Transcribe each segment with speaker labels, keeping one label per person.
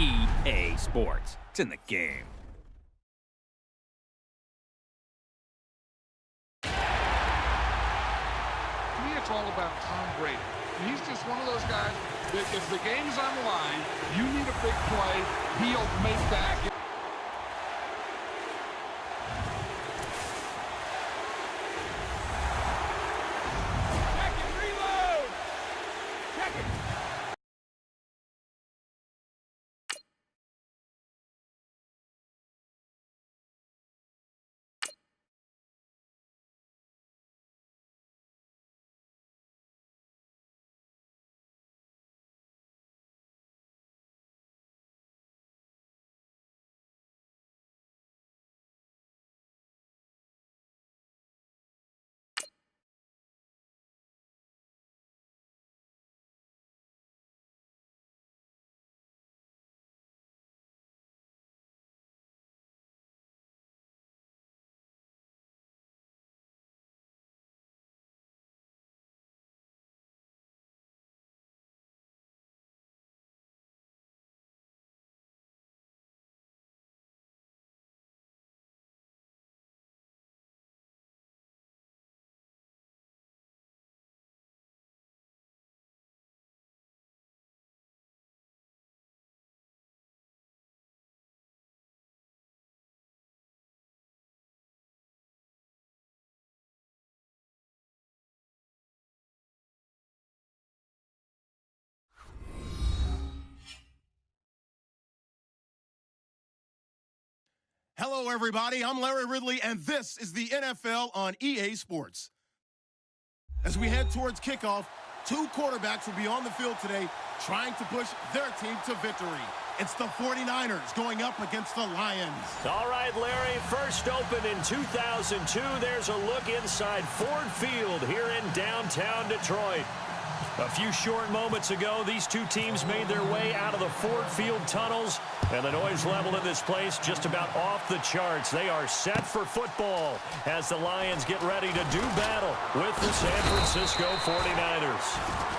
Speaker 1: EA Sports. It's in the game.
Speaker 2: To me, it's all about Tom Brady. He's just one of those guys that if the game's on the line, you need a big play, he'll make that.
Speaker 3: Hello, everybody. I'm Larry Ridley, and this is the NFL on EA Sports. As we head towards kickoff, two quarterbacks will be on the field today trying to push their team to victory. It's the 49ers going up against the Lions.
Speaker 4: All right, Larry, first opened in 2002. There's a look inside Ford Field here in downtown Detroit. A few short moments ago, these two teams made their way out of the Ford Field tunnels, and the noise level in this place just about off the charts. They are set for football as the Lions get ready to do battle with the San Francisco 49ers.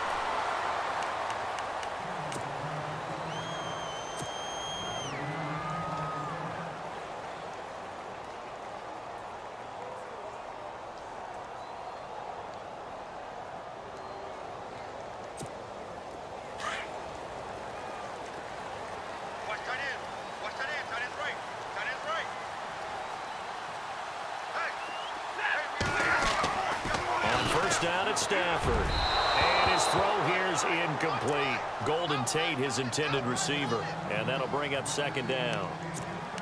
Speaker 4: Down at Stafford. And his throw here is incomplete. Golden Tate, his intended receiver. And that'll bring up second down.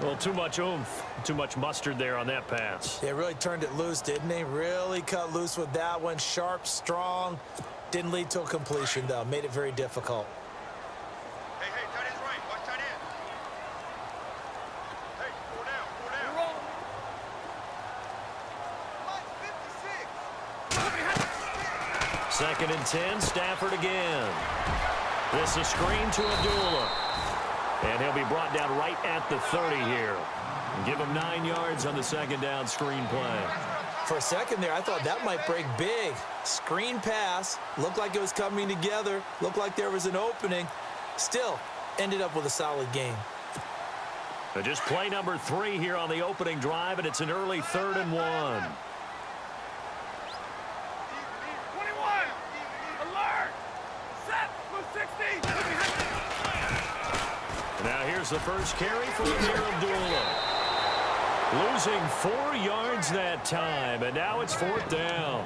Speaker 4: Well, too much oomph, too much mustard there on that pass.
Speaker 5: They really turned it loose, didn't they? Really cut loose with that one. Sharp, strong. Didn't lead to a completion, though. Made it very difficult.
Speaker 6: Hey, tight end's right. Watch tight end. Hey, pull down.
Speaker 4: Second and 10, Stafford again. This is screen to Abdullah. And he'll be brought down right at the 30 here. Give him 9 yards on the second down screen play.
Speaker 5: For a second there, I thought that might break big. Screen pass. Looked like it was coming together. Looked like there was an opening. Still, ended up with a solid game.
Speaker 4: Just play number 3 here on the opening drive, and it's an early 3rd and 1. Now here's the first carry for Amir Abdullah. Losing 4 yards that time, and now it's 4th down.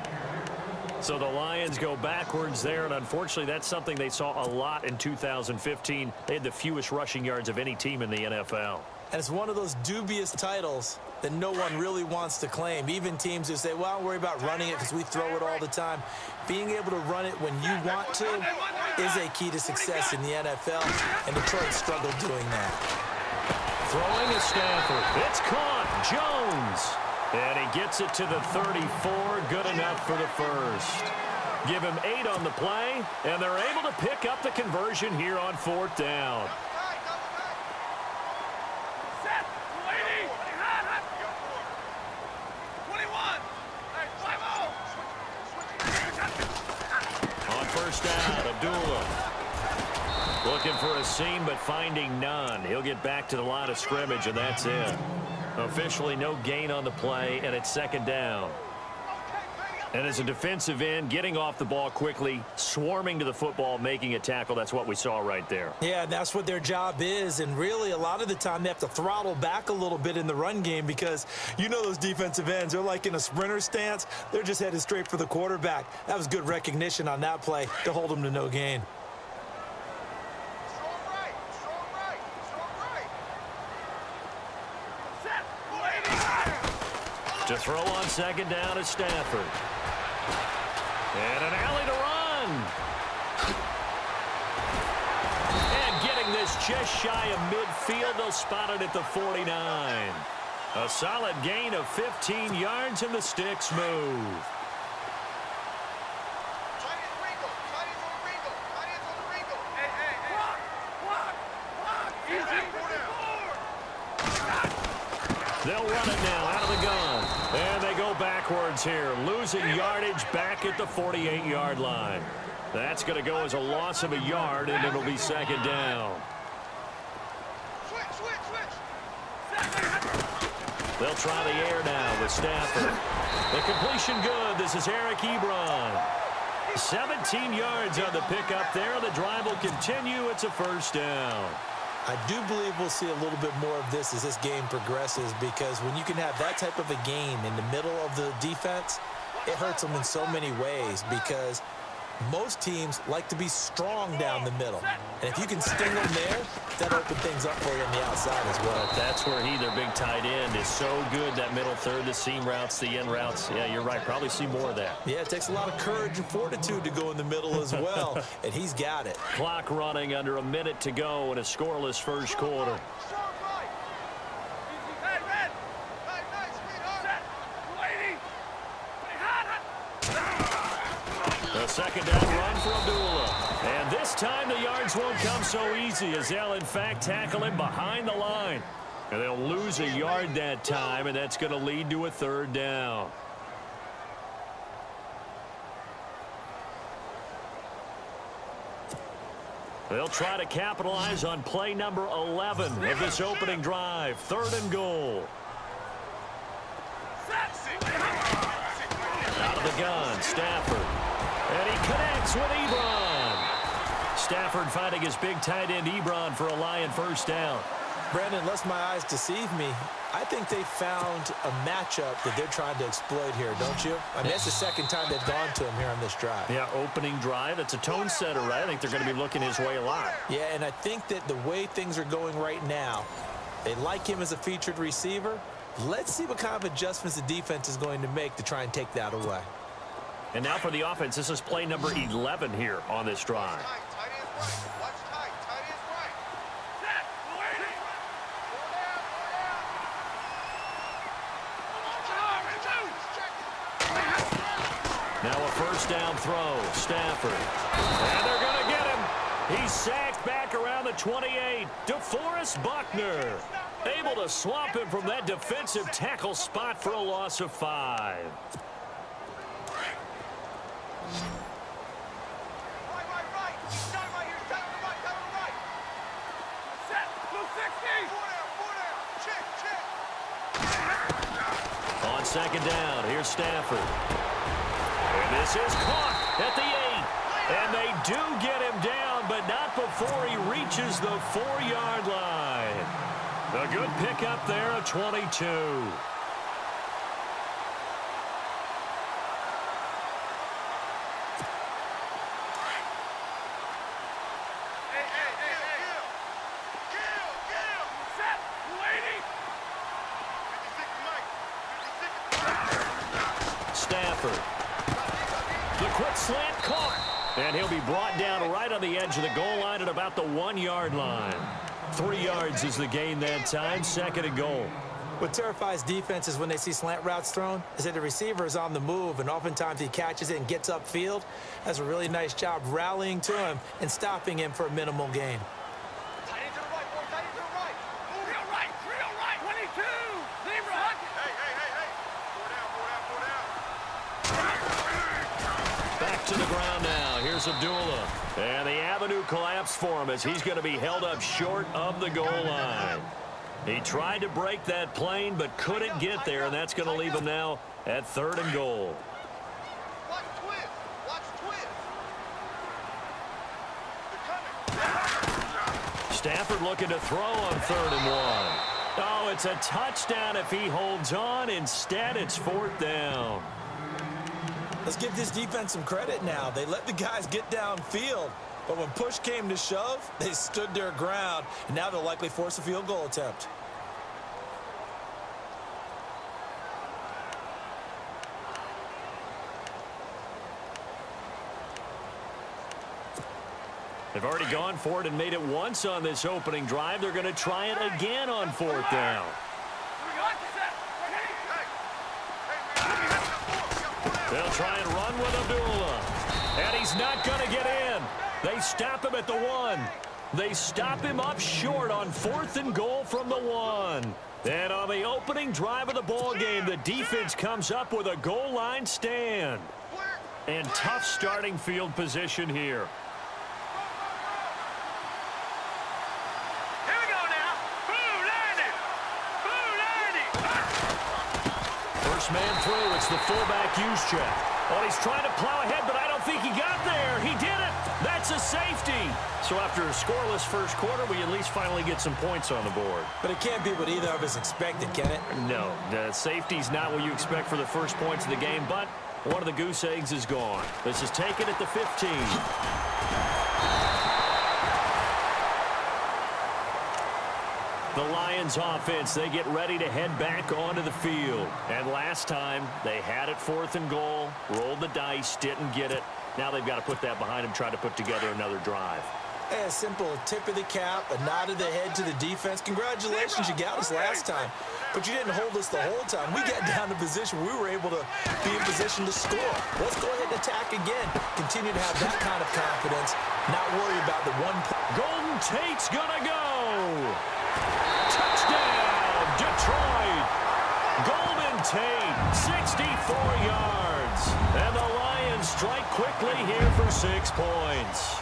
Speaker 4: So the Lions go backwards there, and unfortunately that's something they saw a lot in 2015. They had the fewest rushing yards of any team in the NFL.
Speaker 5: And it's one of those dubious titles that no one really wants to claim. Even teams who say, well, don't worry about running it because we throw it all the time. Being able to run it when you want to is a key to success in the NFL, and Detroit struggled doing that.
Speaker 4: Throwing is Stafford. It's caught. Jones. And he gets it to the 34. Good enough for the first. Give him 8 on the play, and they're able to pick up the conversion here on 4th down. Looking for a seam, but finding none. He'll get back to the line of scrimmage, and that's it. Officially no gain on the play, and it's second down. And as a defensive end, getting off the ball quickly, swarming to the football, making a tackle, that's what we saw right there.
Speaker 5: Yeah, that's what their job is. And really, a lot of the time, they have to throttle back a little bit in the run game because you know those defensive ends, they're like in a sprinter stance. They're just headed straight for the quarterback. That was good recognition on that play to hold them to no gain.
Speaker 4: To throw on second down is Stafford. And an alley to run. And getting this just shy of midfield, they'll spot it at the 49. A solid gain of 15 yards, and the sticks move. They'll run it now out of the gun. And they go backwards here, losing yardage back at the 48-yard line. That's going to go as a loss of a yard, and it'll be second down. They'll try the air now with Stafford. The completion good. This is Eric Ebron. 17 yards on the pickup there. The drive will continue. It's a first down.
Speaker 5: I do believe we'll see a little bit more of this as this game progresses, because when you can have that type of a gain in the middle of the defense, it hurts them in so many ways, because most teams like to be strong down the middle. And if you can sting them there, that'll open things up for you on the outside as well.
Speaker 4: That's where their big tight end, is so good, that middle third, the seam routes, the in routes. Yeah, you're right. Probably see more of that.
Speaker 5: Yeah, it takes a lot of courage and fortitude to go in the middle as well, and he's got it.
Speaker 4: Clock running, under a minute to go in a scoreless first quarter. A second down run for Abdullah. And this time the yards won't come so easy, as they'll in fact tackle him behind the line. And they'll lose a yard that time, and that's going to lead to a third down. They'll try to capitalize on play number 11 of this opening drive. Third and goal. Out of the gun, Stafford. And he connects with Ebron. Stafford finding his big tight end Ebron for a Lion first down.
Speaker 5: Brandon, unless my eyes deceive me, I think they found a matchup that they're trying to exploit here, don't you? I mean, that's the second time they've gone to him here on this drive.
Speaker 4: Yeah, opening drive. It's a tone setter, right? I think they're going to be looking his way a lot.
Speaker 5: Yeah, and I think that the way things are going right now, they like him as a featured receiver. Let's see what kind of adjustments the defense is going to make to try and take that away.
Speaker 4: And now for the offense, this is play number 11 here on this drive. Now a first down throw, Stafford. And they're going to get him. He's sacked back around the 28. DeForest Buckner able to swamp him from that defensive tackle spot for a loss of 5. On second down, here's Stafford. And this is caught at the 8. And they do get him down, but not before he reaches the 4-yard line. A good pickup there, a 22. Stafford. The quick slant caught. And he'll be brought down right on the edge of the goal line at about the 1-yard line. 3 yards is the gain that time, second and goal.
Speaker 5: What terrifies defenses when they see slant routes thrown is that the receiver is on the move, and oftentimes he catches it and gets upfield. Does a really nice job rallying to him and stopping him for a minimal gain. Back to the ground now. Here's Abdullah. And they have a
Speaker 4: avenue collapsed for him as he's going to be held up short of the goal line. He tried to break that plane but couldn't get there, and that's going to leave him now at 3rd and goal.
Speaker 6: Watch twist. Watch twist.
Speaker 4: Stafford looking to throw on 3rd and 1. Oh, it's a touchdown if he holds on. Instead, it's 4th down.
Speaker 5: Let's give this defense some credit now. They let the guys get downfield, but when push came to shove, they stood their ground, and now they'll likely force a field goal attempt.
Speaker 4: They've already gone for it and made it once on this opening drive. They're going to try it again on 4th down. They'll try and run with Abdullah. And he's not going to get in. They stop him at the 1. They stop him up short on 4th and goal from the 1. And on the opening drive of the ball game, the defense comes up with a goal line stand. And tough starting field position here. First man through, it's the fullback Juszczyk. Oh, he's trying to plow ahead, but I don't think he got there. He did it. That's a safety. So after a scoreless first quarter, we at least finally get some points on the board.
Speaker 5: But it can't be what either of us expected, can it?
Speaker 4: No, the safety's not what you expect for the first points of the game, but one of the goose eggs is gone. This is taken at the 15. The Lions offense, they get ready to head back onto the field. And last time, they had it 4th and goal, rolled the dice, didn't get it. Now they've got to put that behind them, try to put together another drive.
Speaker 5: Hey, a simple tip of the cap, a nod of the head to the defense. Congratulations, you got us last time. But you didn't hold us the whole time. We got down to position. We were able to be in position to score. Let's go ahead and attack again. Continue to have that kind of confidence. Not worry about the one.
Speaker 4: Golden Tate's going to go. Touchdown, Detroit. Golden Tate, 64 yards. And the Lions strike quickly here for 6 points.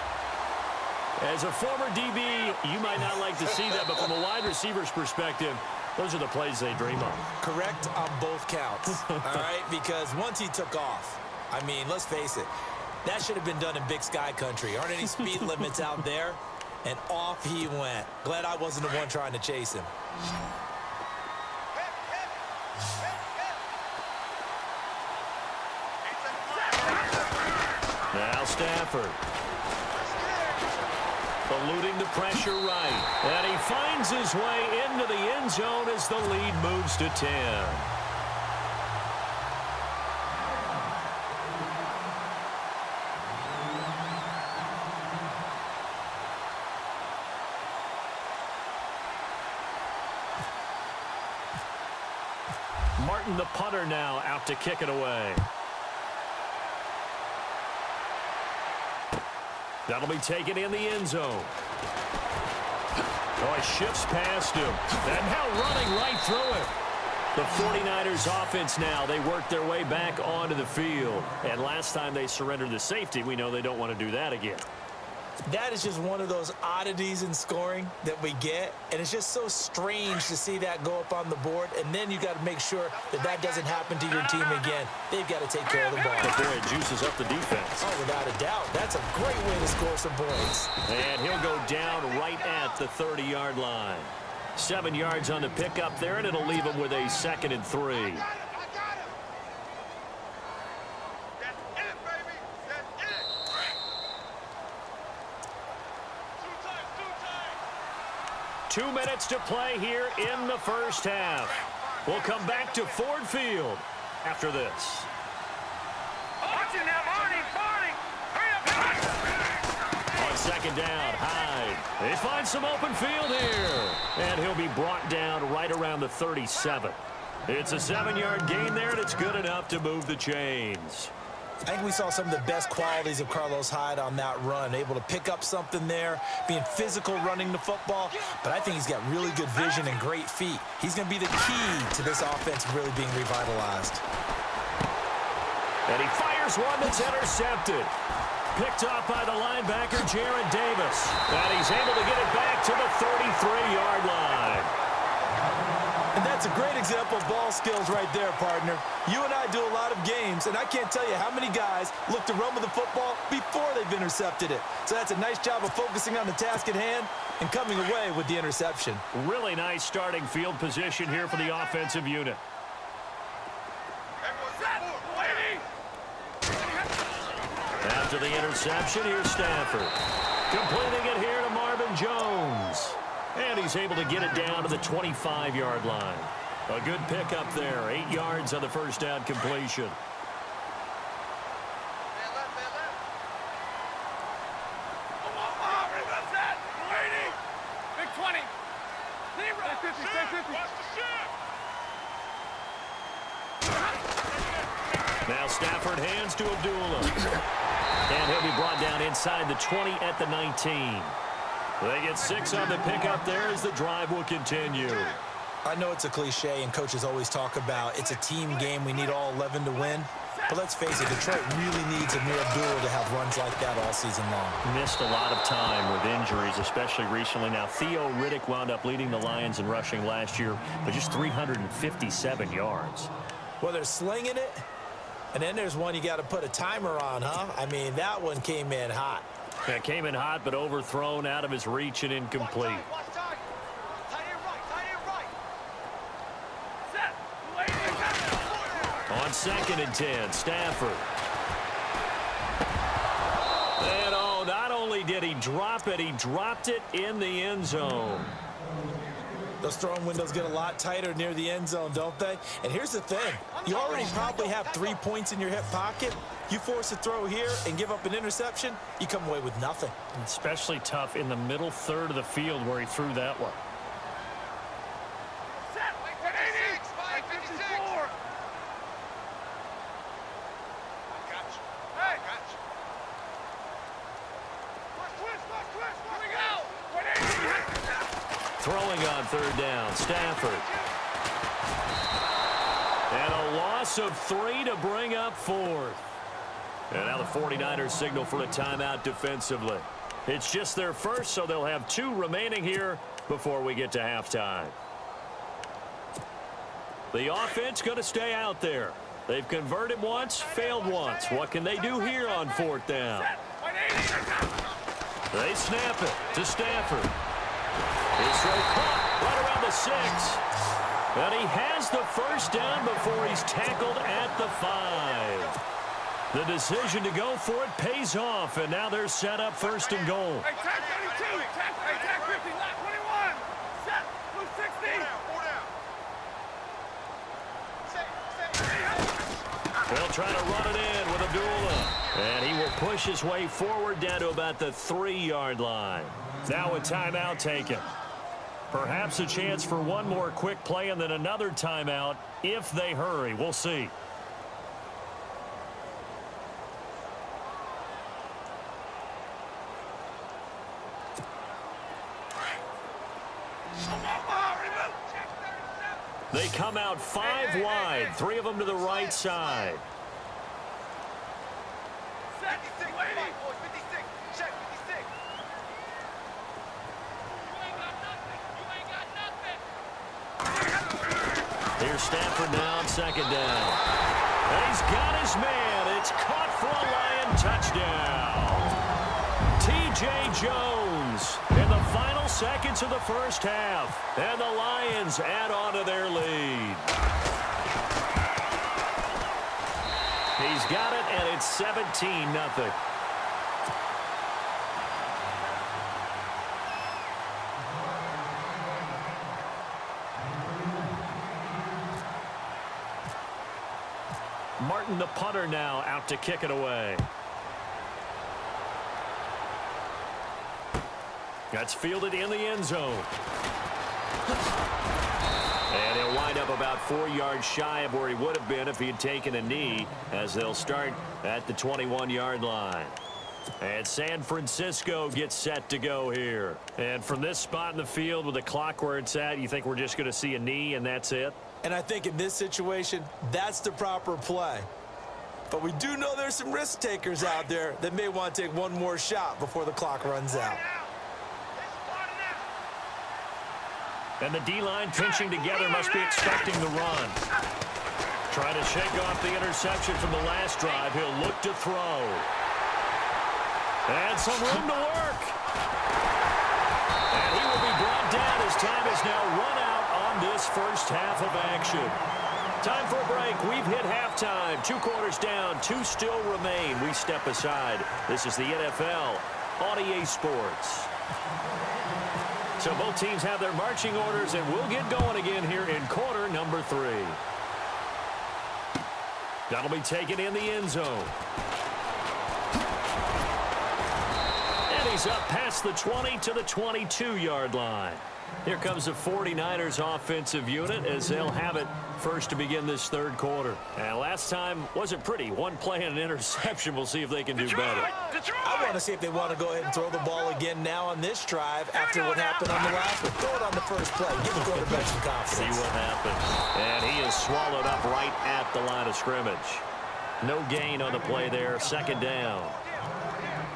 Speaker 4: As a former DB, you might not like to see that, but from a wide receiver's perspective, those are the plays they dream of.
Speaker 5: Correct on both counts, all right? Because once he took off, I mean, let's face it, that should have been done in Big Sky country. Aren't any speed limits out there? And off he went. Glad I wasn't the one trying to chase him.
Speaker 4: Now Stafford. Eluding the pressure right. And he finds his way into the end zone as the lead moves to 10. Martin, the punter, now out to kick it away. That'll be taken in the end zone. Oh, he shifts past him. And now running right through it. The 49ers offense now, they work their way back onto the field. And last time they surrendered the safety, we know they don't want to do that again.
Speaker 5: That is just one of those oddities in scoring that we get, and it's just so strange to see that go up on the board, and then you got to make sure that that doesn't happen to your team again. They've got to take care of the ball.
Speaker 4: But boy, it juices up the defense.
Speaker 5: Oh, without a doubt. That's a great way to score some points.
Speaker 4: And he'll go down right at the 30-yard line. 7 yards on the pickup there, and it'll leave him with a 2nd and 3. 2 minutes to play here in the first half. We'll come back to Ford Field after this.
Speaker 6: Watch it now, Marty. Hurry up.
Speaker 4: On 2nd down, Hyde. They find some open field here. And he'll be brought down right around the 37. It's a 7-yard gain there, and it's good enough to move the chains.
Speaker 5: I think we saw some of the best qualities of Carlos Hyde on that run. Able to pick up something there, being physical running the football. But I think he's got really good vision and great feet. He's going to be the key to this offense really being revitalized.
Speaker 4: And he fires one that's intercepted. picked off by the linebacker, Jared Davis. And he's able to get it back to the 33-yard line.
Speaker 5: And that's a great example of ball skills right there, partner. You and I do a lot of games, and I can't tell you how many guys look to run with the football before they've intercepted it. So that's a nice job of focusing on the task at hand and coming away with the interception.
Speaker 4: Really nice starting field position here for the offensive unit. After the interception, here's Stafford. Completing it here to Marvin Jones. And he's able to get it down to the 25-yard line. A good pickup there. 8 yards on the first down completion.
Speaker 6: Big 20. Stay 50, stay 50.
Speaker 4: Now Stafford hands to Abdullah. And he'll be brought down inside the 20 at the 19. They get 6 on the pickup there as the drive will continue.
Speaker 5: I know it's a cliche, and coaches always talk about it's a team game. We need all 11 to win. But let's face it, Detroit really needs Amir Abdullah to have runs like that all season long.
Speaker 4: Missed a lot of time with injuries, especially recently. Now, Theo Riddick wound up leading the Lions in rushing last year with just 357 yards.
Speaker 5: Well, they're slinging it, and then there's one you got to put a timer on, huh? I mean, that one came in hot.
Speaker 4: Yeah, came in hot, but overthrown, out of his reach and incomplete. On 2nd and 10, Stafford. And oh, not only did he drop it, he dropped it in the end zone.
Speaker 5: Those throwing windows get a lot tighter near the end zone, don't they? And here's the thing. You already probably have 3 points in your hip pocket. You force a throw here and give up an interception, you come away with nothing.
Speaker 4: Especially tough in the middle third of the field where he threw that one. Throwing on 3rd down, Stafford. And a loss of 3 to bring up 4th. And now the 49ers signal for a timeout defensively. It's just their first, so they'll have 2 remaining here before we get to halftime. The offense going to stay out there. They've converted once, failed once. What can they do here on 4th down? They snap it to Stafford. It's caught right around the 6. And he has the first down before he's tackled at the 5. The decision to go for it pays off, and now they're set up 1st and goal.
Speaker 6: Hey, tack 32, tack 50, lock 21. Set, blue 60.
Speaker 4: They'll try to run it in with Abdullah. And he will push his way forward down to about the 3-yard line. Now a timeout taken. Perhaps a chance for one more quick play and then another timeout if they hurry. We'll see. They come out 5 wide, 3 of them to the right side. Here's Stafford now on 2nd down. And he's got his man. It's caught for a Lion touchdown. T.J. Jones in the final seconds of the first half. And the Lions add on to their lead. He's got it, and it's 17-0. Martin, the punter, now out to kick it away. That's fielded in the end zone. And he'll wind up about 4 yards shy of where he would have been if he had taken a knee, as they'll start at the 21-yard line. And San Francisco gets set to go here. And from this spot in the field with the clock where it's at, you think we're just going to see a knee and that's it?
Speaker 5: And I think in this situation, that's the proper play. But we do know there's some risk takers out there that may want to take one more shot before the clock runs out.
Speaker 4: And the D-line pinching together must be expecting the run. Trying to shake off the interception from the last drive. He'll look to throw. And some room to work. And he will be brought down as time is now run out on this first half of action. Time for a break. We've hit halftime. 2 quarters down. 2 still remain. We step aside. This is the NFL on EA Sports. So both teams have their marching orders, and we'll get going again here in quarter number 3. That'll be taken in the end zone. And he's up past the 20 to the 22-yard line. Here comes the 49ers offensive unit as they'll have it first to begin this third quarter. And last time wasn't pretty. 1 play and an interception. We'll see if they can do better.
Speaker 5: I want to see if they want to go ahead and throw the ball again now on this drive after what happened on the last one. Throw it on the first play. Give the quarterback some confidence.
Speaker 4: See what happens. And he is swallowed up right at the line of scrimmage. No gain on the play there. Second down.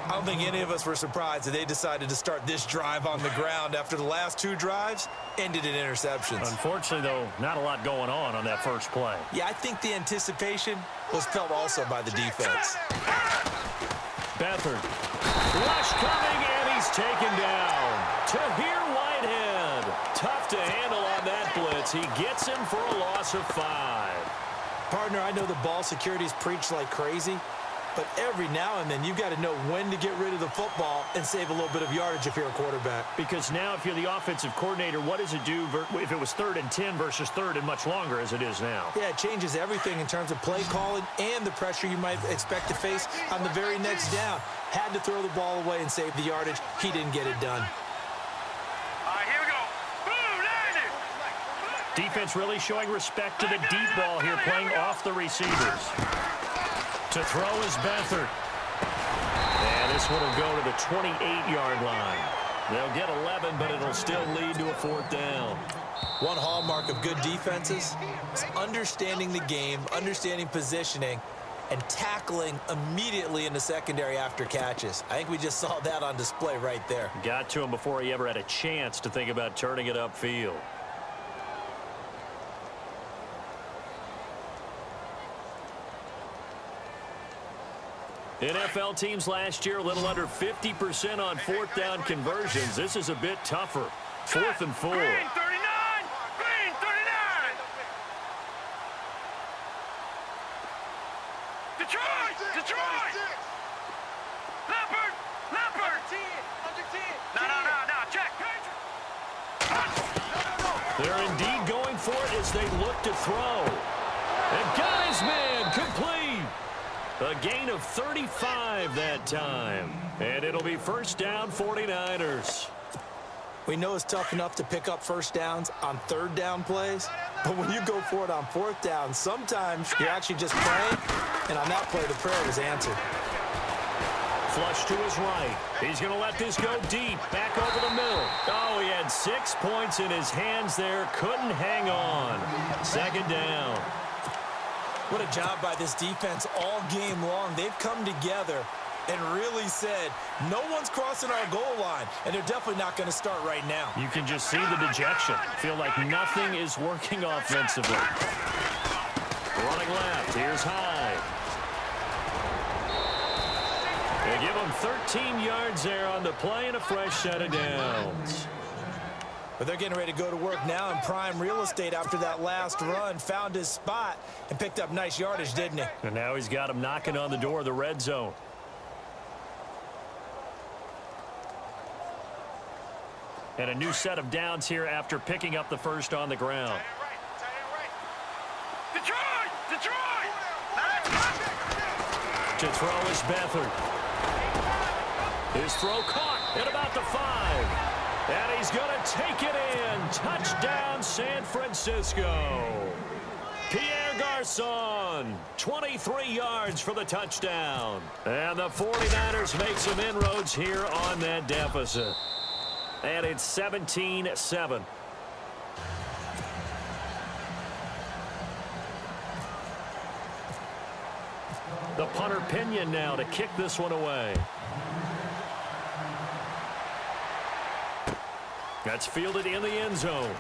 Speaker 5: I don't think any of us were surprised that they decided to start this drive on the ground after the last 2 drives ended in interceptions.
Speaker 4: Unfortunately, though, not a lot going on that first play.
Speaker 5: Yeah, I think the anticipation was felt also by the defense.
Speaker 4: Beathard. Rush coming, and he's taken down. Tahir Whitehead. Tough to handle on that blitz. He gets him for a loss of 5.
Speaker 5: Partner, I know the ball security is preached like crazy, but every now and then you've got to know when to get rid of the football and save a little bit of yardage if you're a quarterback.
Speaker 4: Because now if you're the offensive coordinator, what does it do if it was 3rd and 10 versus 3rd and much longer as it is now?
Speaker 5: Yeah, it changes everything in terms of play calling and the pressure you might expect to face on the very next down. Had to throw the ball away and save the yardage. He didn't get it done.
Speaker 6: All right, here we go. Boom, there it is.
Speaker 4: Defense really showing respect to the deep ball here, playing off the receivers. To throw is Beathard. And this one will go to the 28-yard line. They'll get 11, but it'll still lead to a 4th down.
Speaker 5: One hallmark of good defenses is understanding the game, understanding positioning, and tackling immediately in the secondary after catches. I think we just saw that on display right there.
Speaker 4: Got to him before he ever had a chance to think about turning it upfield. NFL teams last year a little under 50% on 4th down conversions. This is a bit tougher. 4th and 4.
Speaker 6: Green 39. Green 39. Detroit. Leopard. Under 10. No. Check.
Speaker 4: They're indeed going for it as they look to throw. And got his man complete. A gain of 35 that time. And it'll be first down 49ers.
Speaker 5: We know it's tough enough to pick up first downs on 3rd down plays, but when you go for it on 4th down, sometimes you're actually just praying, and on that play, the prayer was answered.
Speaker 4: Flush to his right. He's going to let this go deep. Back over the middle. Oh, he had 6 points in his hands there. Couldn't hang on. Second down.
Speaker 5: What a job by this defense all game long. They've come together and really said, no one's crossing our goal line, and they're definitely not going to start right now.
Speaker 4: You can just see the dejection. Feel like nothing is working offensively. Running left. Here's Hyde. They give him 13 yards there on the play and a fresh set of downs.
Speaker 5: But they're getting ready to go to work now in prime real estate after that last run. Found his spot and picked up nice yardage, didn't he?
Speaker 4: And now he's got him knocking on the door of the red zone. And a new set of downs here after picking up the first on the ground.
Speaker 6: Detroit.
Speaker 4: To throw is Beathard. His throw caught at about the 5. And he's going to take it in. Touchdown, San Francisco. Pierre Garçon, 23 yards for the touchdown. And the 49ers make some inroads here on that deficit. And it's 17-7. The punter Pinion now to kick this one away. That's fielded in the end zone.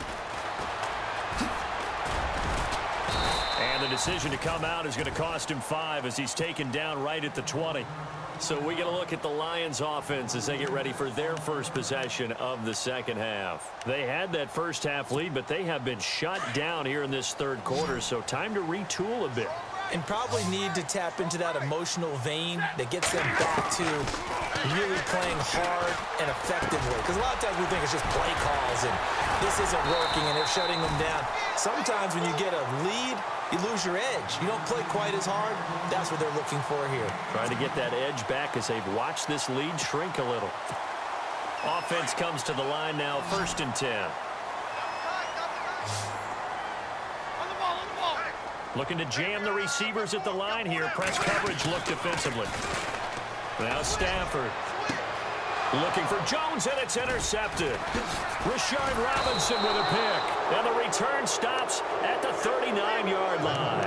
Speaker 4: And the decision to come out is going to cost him 5 as he's taken down right at the 20. So we get a look at the Lions offense as they get ready for their first possession of the second half. They had that first half lead, but they have been shut down here in this third quarter, so time to retool a bit.
Speaker 5: And probably need to tap into that emotional vein that gets them back to really playing hard and effectively. Because a lot of times we think it's just play calls and this isn't working and they're shutting them down. Sometimes when you get a lead, you lose your edge. You don't play quite as hard. That's what they're looking for here.
Speaker 4: Trying to get that edge back as they've watched this lead shrink a little. Offense comes to the line now, 1st and 10. Looking to jam the receivers at the line here. Press coverage look defensively. Now Stafford. Looking for Jones, and it's intercepted. Rashard Robinson with a pick. And the return stops at the 39-yard line.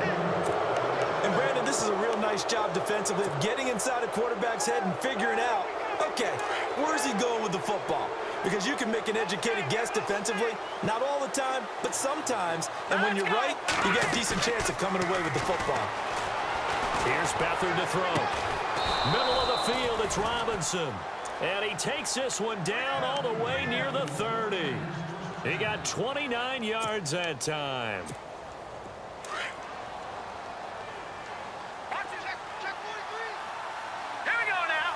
Speaker 5: And Brandon, this is a real nice job defensively of getting inside a quarterback's head and figuring out, okay, where's he going with the football? Because you can make an educated guess defensively. Not all the time, but sometimes. And when you're right, you got a decent chance of coming away with the football.
Speaker 4: Here's Beathard to throw. Middle of the field, it's Robinson. And he takes this one down all the way near the 30. He got 29 yards that time.
Speaker 6: Here we go now.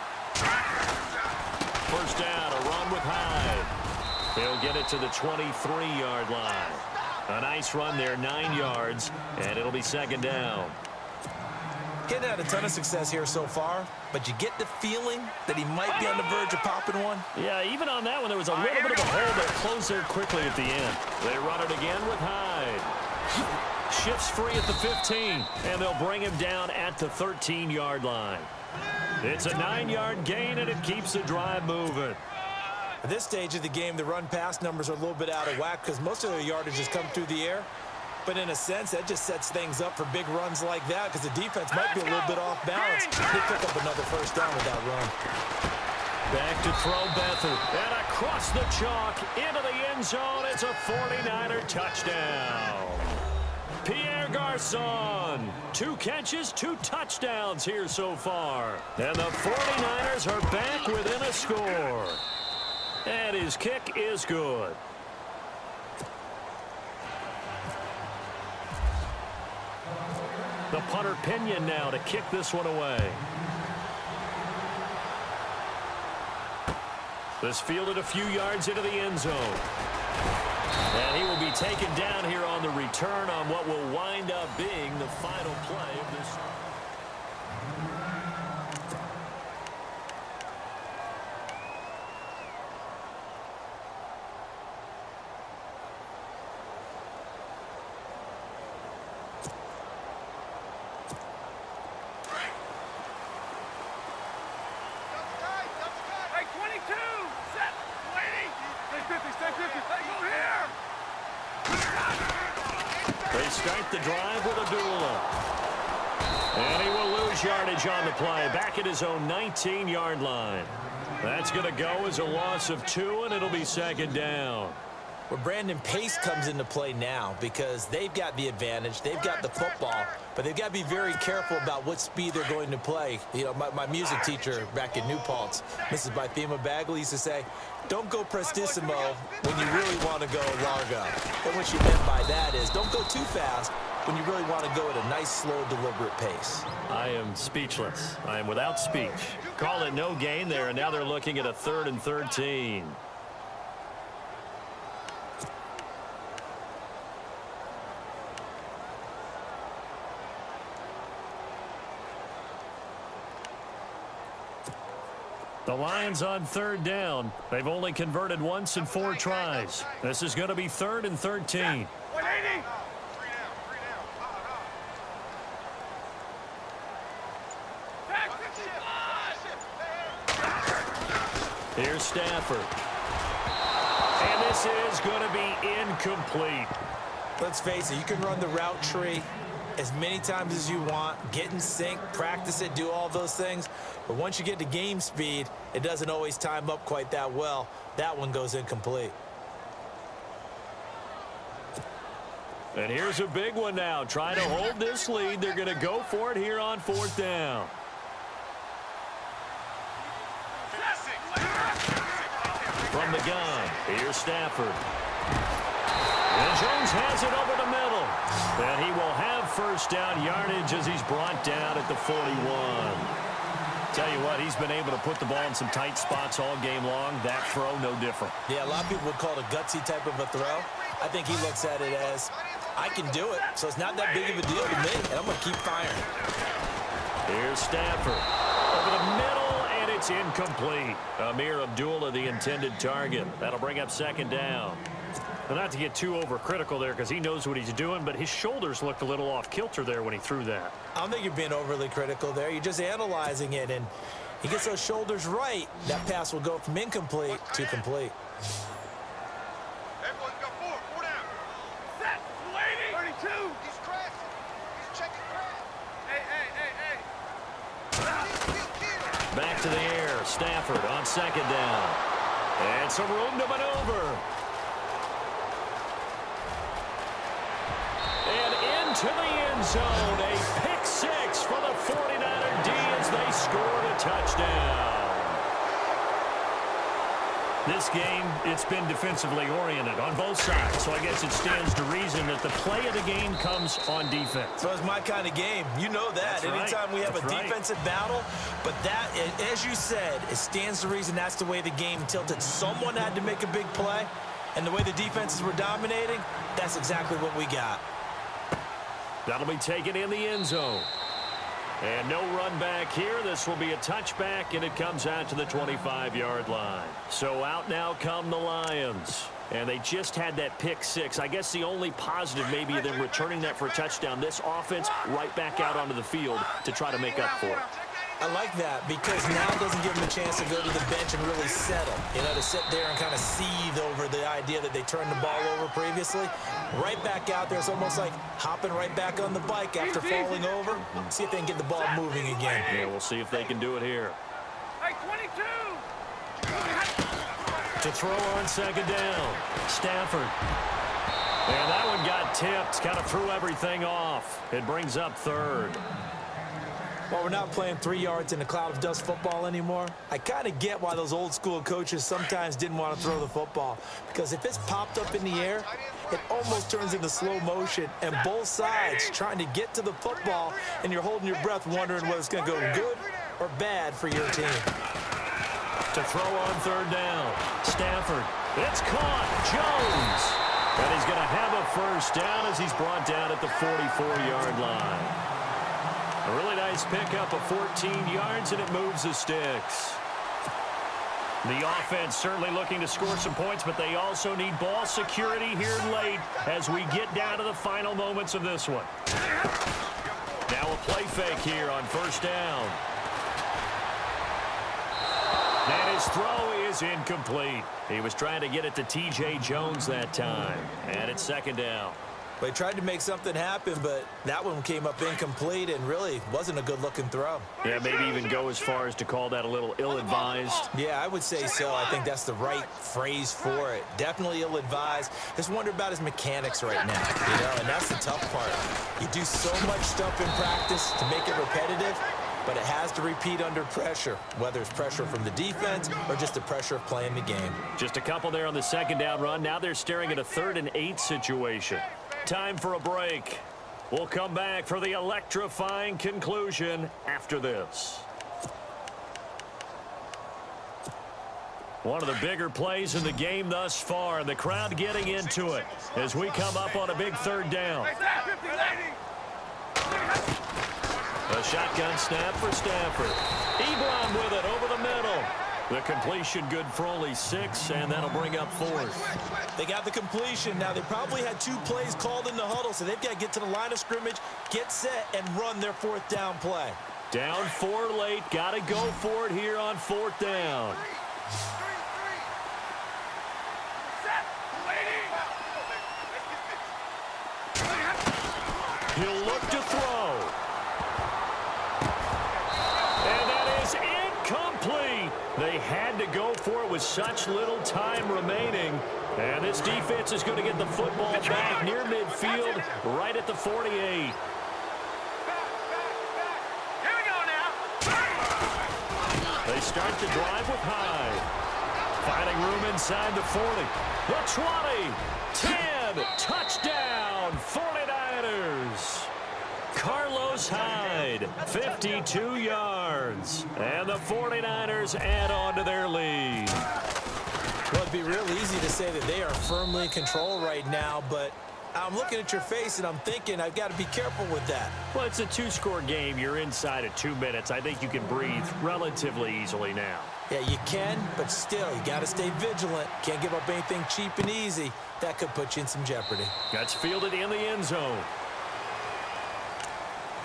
Speaker 4: First down, a run with Hyde. He'll get it to the 23-yard line. A nice run there, 9 yards, and it'll be 2nd down.
Speaker 5: Getting had a ton of success here so far, but you get the feeling that he might be on the verge of popping one.
Speaker 4: Yeah, even on that one, there was a little bit of a hole that closed there quickly at the end. They run it again with Hyde. Shifts free at the 15, and they'll bring him down at the 13-yard line. It's a 9-yard gain, and it keeps the drive moving.
Speaker 5: At this stage of the game, the run-pass numbers are a little bit out of whack because most of their yardage has come through the air. But in a sense, that just sets things up for big runs like that because the defense might be a little bit off balance. They pick up another first down with that run.
Speaker 4: Back to throw Beathard. And across the chalk into the end zone. It's a 49er touchdown. Pierre Garçon. 2 catches, 2 touchdowns here so far. And the 49ers are back within a score. And his kick is good. The punter Pinion now to kick this one away. This fielded a few yards into the end zone. And he will be taken down here on the return on what will wind up being the final play of this.
Speaker 6: Hey, 22. Set. Waiting. Stay 50. Stay 50. Hey, go here.
Speaker 4: They start the drive with a duel. And he will lose yardage on the play. Back at his own 19-yard line. That's going to go as a loss of 2, and it'll be 2nd down.
Speaker 5: Where Brandon, pace comes into play now because they've got the advantage. They've got the football, but they've got to be very careful about what speed they're going to play. You know, my music teacher back in New Paltz, Mrs. Bythema Bagley, used to say, don't go prestissimo when you really want to go largo. And what she meant by that is don't go too fast when you really want to go at a nice, slow, deliberate pace.
Speaker 4: I am speechless. I am without speech. Call it no gain there, and now they're looking at a 3rd and 13. The Lions on 3rd down. They've only converted once in 4 tries. This is going to be 3rd and 13.
Speaker 6: 180.
Speaker 4: Here's Stafford. And this is going to be incomplete.
Speaker 5: Let's face it, you can run the route tree, as many times as you want, get in sync, practice it, do all those things. But once you get to game speed, it doesn't always time up quite that well. That one goes incomplete.
Speaker 4: And here's a big one now. Trying to hold this lead. They're going to go for it here on 4th down. From the gun, here's Stafford. And Jones has it over the middle. And he will have first down yardage as he's brought down at the 41. Tell you what, he's been able to put the ball in some tight spots all game long. That throw, no different.
Speaker 5: Yeah, a lot of people would call it a gutsy type of a throw. I think he looks at it as, I can do it, so it's not that big of a deal to me, and I'm going to keep firing.
Speaker 4: Here's Stafford. Over the middle, and it's incomplete. Amir Abdullah, the intended target. That'll bring up 2nd down. Well, not to get too overcritical there because he knows what he's doing, but his shoulders looked a little off kilter there when he threw that.
Speaker 5: I don't think you're being overly critical there. You're just analyzing it, and he gets those shoulders right. That pass will go from incomplete to complete.
Speaker 6: Everyone's got four down. Set, lady. 32. He's crashing. He's checking crash. Hey.
Speaker 4: Back to the air. Stafford on 2nd down. And some room to maneuver. And into the end zone. A pick 6 for the 49er D as they scored a touchdown. This game, it's been defensively oriented on both sides, so I guess it stands to reason that the play of the game comes on defense.
Speaker 5: So it's my kind of game. You know that.
Speaker 4: That's right.
Speaker 5: Anytime we have
Speaker 4: That's
Speaker 5: a
Speaker 4: right.
Speaker 5: defensive battle, but that, as you said, it stands to reason that's the way the game tilted. Someone had to make a big play, and the way the defenses were dominating, that's exactly what we got.
Speaker 4: That'll be taken in the end zone. And no run back here. This will be a touchback, and it comes out to the 25-yard line. So out now come the Lions. And they just had that pick 6. I guess the only positive maybe them returning that for a touchdown. This offense right back out onto the field to try to make up for it.
Speaker 5: I like that because now it doesn't give them a chance to go to the bench and really settle. You know, to sit there and kind of seethe over the idea that they turned the ball over previously. Right back out there. It's almost like hopping right back on the bike after falling over. See if they can get the ball moving again.
Speaker 4: Yeah, we'll see if they can do it here.
Speaker 6: Hey, 22.
Speaker 4: To throw on 2nd down. Stafford. And that one got tipped. Kind of threw everything off. It brings up 3rd.
Speaker 5: Well, we're not playing 3 yards in a cloud of dust football anymore. I kind of get why those old school coaches sometimes didn't want to throw the football. Because if it's popped up in the air, it almost turns into slow motion. And both sides trying to get to the football, and you're holding your breath wondering whether it's going to go good or bad for your team.
Speaker 4: To throw on 3rd down. Stafford. It's caught. Jones. And he's going to have a first down as he's brought down at the 44-yard line. A really nice pickup of 14 yards, and it moves the sticks. The offense certainly looking to score some points, but they also need ball security here late as we get down to the final moments of this one. Now a play fake here on 1st down. And his throw is incomplete. He was trying to get it to T.J. Jones that time. And it's 2nd down.
Speaker 5: They tried to make something happen, but that one came up incomplete and really wasn't a good-looking throw.
Speaker 4: Yeah, maybe even go as far as to call that a little ill-advised.
Speaker 5: Yeah, I would say so. I think that's the right phrase for it. Definitely ill-advised. Just wonder about his mechanics right now, you know, and that's the tough part. You do so much stuff in practice to make it repetitive, but it has to repeat under pressure, whether it's pressure from the defense or just the pressure of playing the game.
Speaker 4: Just a couple there on the 2nd down run. Now they're staring at a 3rd and 8 situation. Time for a break. We'll come back for the electrifying conclusion after this. One of the bigger plays in the game thus far. The crowd getting into it as we come up on a big 3rd down. A shotgun snap for Stafford. Ebron with it over the middle. The completion good for only 6, and that'll bring up 4th.
Speaker 5: They got the completion. Now, they probably had 2 plays called in the huddle, so they've got to get to the line of scrimmage, get set, and run their 4th down play.
Speaker 4: Down 4 late. Got to go for it here on 4th down. He'll look to with such little time remaining. And this defense is going to get the football back near midfield, right at the 48.
Speaker 6: Here we go now.
Speaker 4: They start the drive with Hyde. Finding room inside the 40. The 20. 10. Touchdown, 49ers. Carlos Hyde, 52 yards. And the 49ers add on to their lead.
Speaker 5: Well, it'd be real easy to say that they are firmly in control right now, but I'm looking at your face and I'm thinking I've got to be careful with that.
Speaker 4: Well, it's a two-score game. You're inside of 2 minutes. I think you can breathe relatively easily now.
Speaker 5: Yeah, you can, but still, you got to stay vigilant. Can't give up anything cheap and easy. That could put you in some jeopardy.
Speaker 4: That's fielded in the end zone.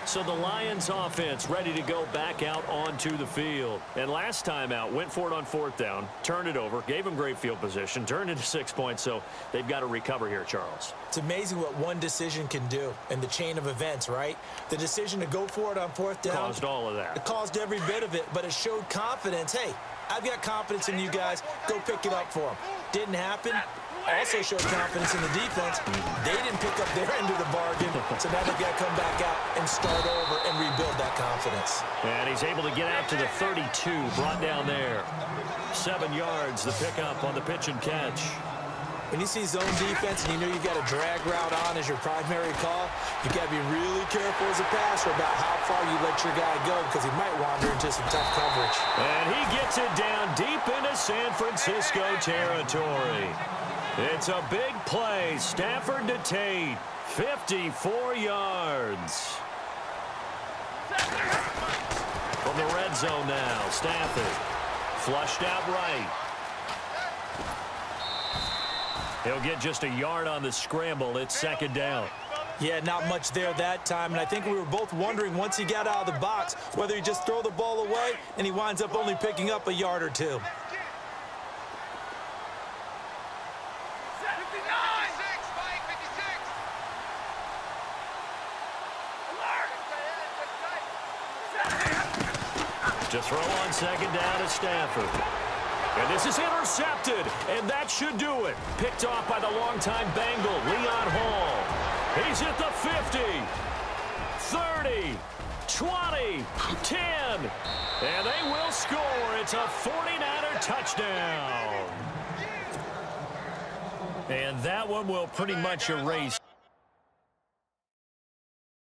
Speaker 4: So the Lions offense ready to go back out onto the field. And last time out, went for it on 4th down, turned it over, gave them great field position, turned into 6 points, so they've got to recover here, Charles.
Speaker 5: It's amazing what one decision can do in the chain of events, right? The decision to go for it on 4th down.
Speaker 4: Caused all of that.
Speaker 5: It caused every bit of it, but it showed confidence. Hey, I've got confidence in you guys. Go pick it up for them. Didn't happen. Also showed confidence in the defense. They didn't pick up their end of the bargain, so now they've got to come back out and start over and rebuild that confidence.
Speaker 4: And he's able to get out to the 32, brought down there. 7 yards, the pickup on the pitch and catch.
Speaker 5: When you see zone defense and you know you've got a drag route on as your primary call, you've got to be really careful as a passer about how far you let your guy go because he might wander into some tough coverage.
Speaker 4: And he gets it down deep into San Francisco territory. It's a big play. Stafford to Tate. 54 yards. From the red zone now, Stafford. Flushed out right. He'll get just a yard on the scramble. It's 2nd down.
Speaker 5: Yeah, not much there that time, and I think we were both wondering once he got out of the box whether he just throw the ball away and he winds up only picking up a yard or two.
Speaker 4: To throw on 2nd down is Stafford. And this is intercepted, and that should do it. Picked off by the longtime Bengal, Leon Hall. He's at the 50, 30, 20, 10, and they will score. It's a 49er touchdown. And that one will pretty much erase